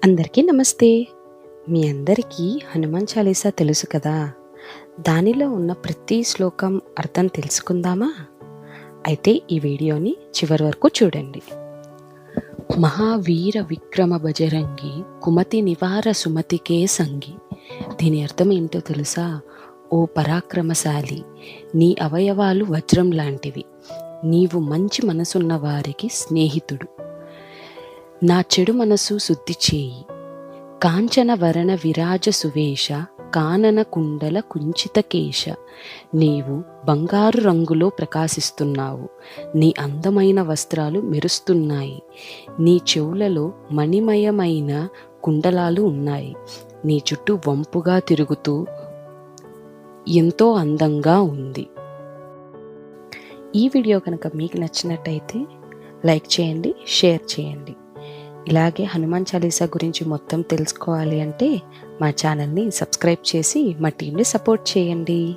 అందరికీ నమస్తే. మీ అందరికీ హనుమాన్ చాలీసా తెలుసు కదా! దానిలో ఉన్న ప్రతి శ్లోకం అర్థం తెలుసుకుందామా? అయితే ఈ వీడియోని చివరి వరకు చూడండి. మహావీర విక్రమ బజరంగి కుమతి నివార సుమతికే సంగి. దీని అర్థం ఏంటో తెలుసా? ఓ పరాక్రమశాలి, నీ అవయవాలు వజ్రం లాంటివి. నీవు మంచి మనసున్న వారికి స్నేహితుడు. నా చెడు మనసు శుద్ధి చేయి. కాంచన వరణ విరాజ సువేష కానన కుండల కుంచిత కేశ. నీవు బంగారు రంగులో ప్రకాశిస్తున్నావు. నీ అందమైన వస్త్రాలు మెరుస్తున్నాయి. నీ చెవులలో మణిమయమైన కుండలాలు ఉన్నాయి. నీ చుట్టూ వంపుగా తిరుగుతూ ఎంతో అందంగా ఉంది. ఈ వీడియో కనుక మీకు నచ్చినట్టయితే లైక్ చేయండి, షేర్ చేయండి. ఇలాగే హనుమాన్ చాలీసా గురించి మొత్తం తెలుసుకోవాలి అంటే మా ఛానల్ని సబ్స్క్రైబ్ చేసి మా టీంని సపోర్ట్ చేయండి.